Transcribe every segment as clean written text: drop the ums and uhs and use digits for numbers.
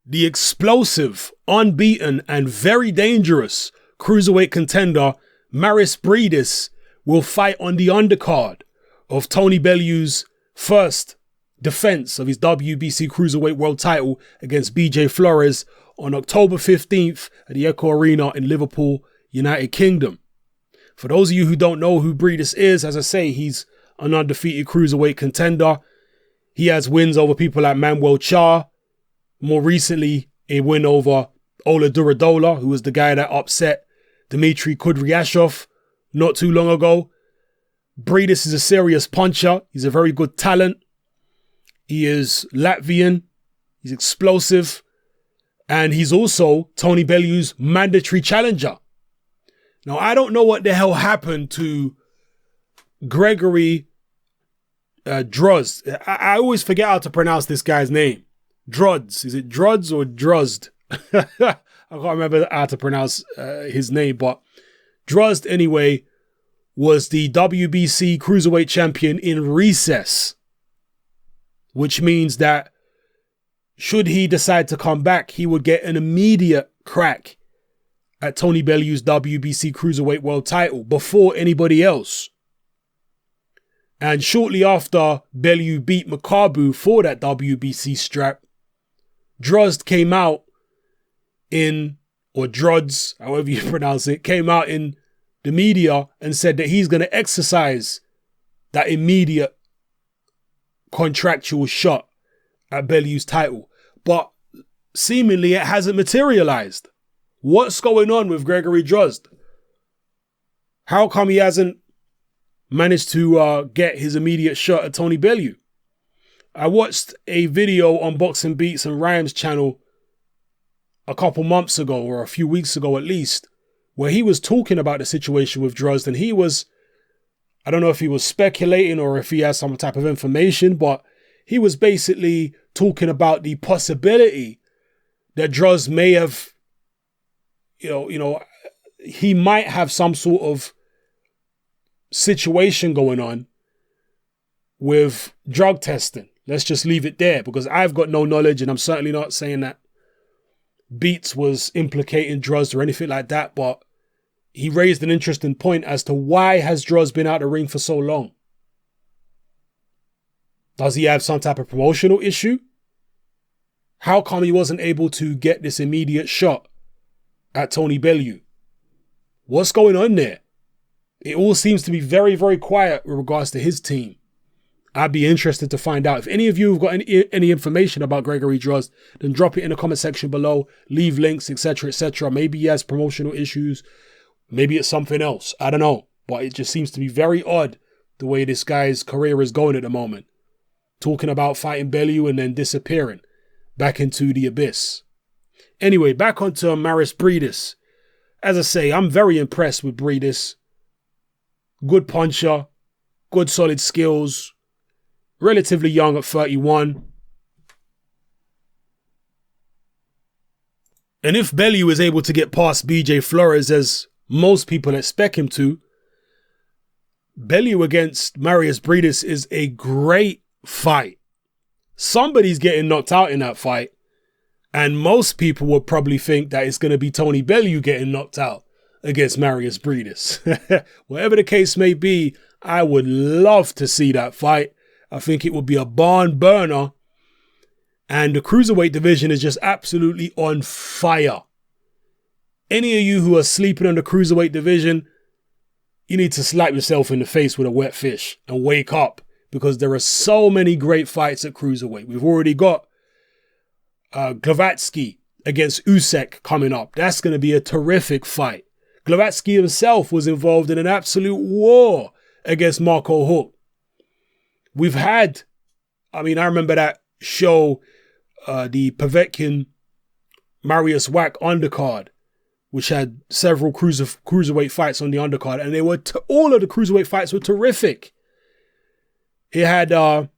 the explosive, unbeaten, and very dangerous cruiserweight contender Mairis Bredis will fight on the undercard of Tony Bellew's first defense of his WBC Cruiserweight World title against BJ Flores on October 15th at the Echo Arena in Liverpool, United Kingdom. For those of you who don't know who Bredis is, as I say, he's an undefeated cruiserweight contender. He has wins over people like Manuel Cha. More recently, a win over Ola Duradola, who was the guy that upset Dmitry Kudryashov not too long ago. Bredis is a serious puncher. He's a very good talent. He is Latvian. He's explosive. And he's also Tony Bellew's mandatory challenger. Now, I don't know what the hell happened to Gregory Drozd. I always forget how to pronounce this guy's name. Drozd. Is it Drozd or Drozd? I can't remember how to pronounce his name, but Drozd, anyway, was the WBC Cruiserweight champion in recess, which means that should he decide to come back, he would get an immediate crack at Tony Bellew's WBC Cruiserweight World title before anybody else. And shortly after Bellew beat Makabu for that WBC strap, Drozd came out in, or Drods, however you pronounce it, came out in the media and said that he's going to exercise that immediate contractual shot at Bellew's title. But seemingly it hasn't materialized. What's going on with Gregory Drozd? How come he hasn't managed to get his immediate shot at Tony Bellew? I watched a video on Boxing Beats and Rhymes channel a couple months ago, or a few weeks ago at least, where he was talking about the situation with Drozd, and he was, I don't know if he was speculating or if he has some type of information, but he was basically talking about the possibility that Drozd may have, he might have some sort of situation going on with drug testing. Let's just leave it there, because I've got no knowledge, and I'm certainly not saying that Beats was implicating Drozd or anything like that, but he raised an interesting point as to why has Drozd been out of the ring for so long? Does he have some type of promotional issue? How come he wasn't able to get this immediate shot at Tony Bellew? What's going on there? It all seems to be very, very quiet with regards to his team. I'd be interested to find out. If any of you have got any information about Gregory Drozd, then drop it in the comment section below. Leave links, etc., etc. Maybe he has promotional issues. Maybe it's something else. I don't know. But it just seems to be very odd the way this guy's career is going at the moment. Talking about fighting Bellew and then disappearing back into the abyss. Anyway, back onto Mairis Bredis. As I say, I'm very impressed with Bredis. Good puncher. Good solid skills. Relatively young at 31. And if Bellew is able to get past BJ Flores, as most people expect him to, Bellew against Mairis Bredis is a great fight. Somebody's getting knocked out in that fight, and most people would probably think that it's going to be Tony Bellew getting knocked out against Mairis Bredis. Whatever the case may be, I would love to see that fight. I think it would be a barn burner, and the cruiserweight division is just absolutely on fire. Any of you who are sleeping on the cruiserweight division, you need to slap yourself in the face with a wet fish and wake up, because there are so many great fights at cruiserweight. We've already got Glavatsky against Usyk coming up. That's going to be a terrific fight. Glavatsky himself was involved in an absolute war against Marco Huck. We've had, I remember that show, the Povetkin Marius Wack Undercard, which had several cruiserweight fights on the undercard, and they were all of the cruiserweight fights were terrific. He had at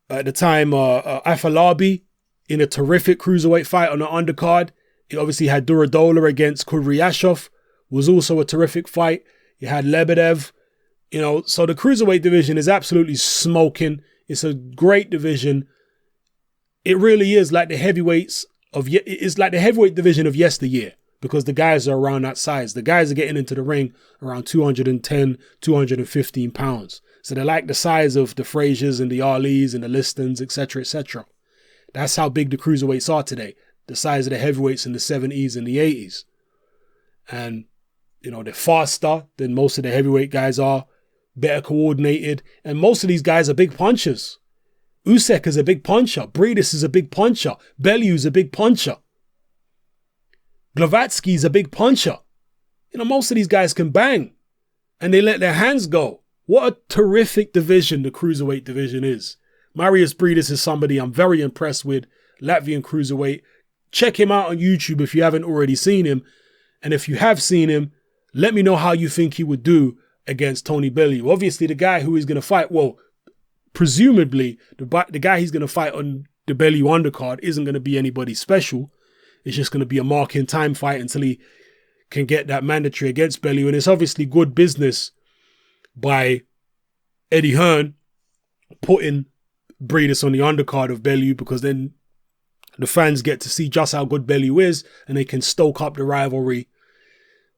the time Afalabi in a terrific cruiserweight fight on the undercard. He obviously had Duradola against Kudryashov, was also a terrific fight. He had Lebedev, so the cruiserweight division is absolutely smoking. It's a great division. it really is like the heavyweights it's like the heavyweight division of yesteryear, because the guys are around that size. The guys are getting into the ring around 210, 215 pounds. So they're like the size of the Fraziers and the Alis and the Listons, etc., etc. That's how big the cruiserweights are today. The size of the heavyweights in the 70s and the 80s. And, you know, they're faster than most of the heavyweight guys are, better coordinated. And most of these guys are big punchers. Usyk is a big puncher. Bredis is a big puncher. Bellew is a big puncher. Glavatsky is a big puncher. You know, most of these guys can bang. And they let their hands go. What a terrific division the cruiserweight division is. Mairis Bredis is somebody I'm very impressed with. Latvian cruiserweight. Check him out on YouTube if you haven't already seen him. And if you have seen him, let me know how you think he would do against Tony Bellew. Obviously, the guy who he's going to fight, well, presumably, the guy he's going to fight on the Bellew undercard isn't going to be anybody special. It's just going to be a mark-in time fight until he can get that mandatory against Bellew. And it's obviously good business by Eddie Hearn putting Bredis on the undercard of Bellew, because then the fans get to see just how good Bellew is, and they can stoke up the rivalry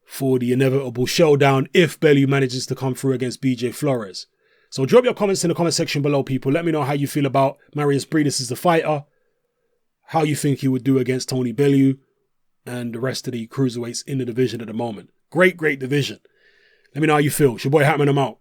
for the inevitable showdown if Bellew manages to come through against BJ Flores. So drop your comments in the comment section below, people. Let me know how you feel about Mairis Bredis as a fighter, how you think he would do against Tony Bellew and the rest of the cruiserweights in the division at the moment. Great, great division. Let me know how you feel. It's your boy Hatman, I'm out.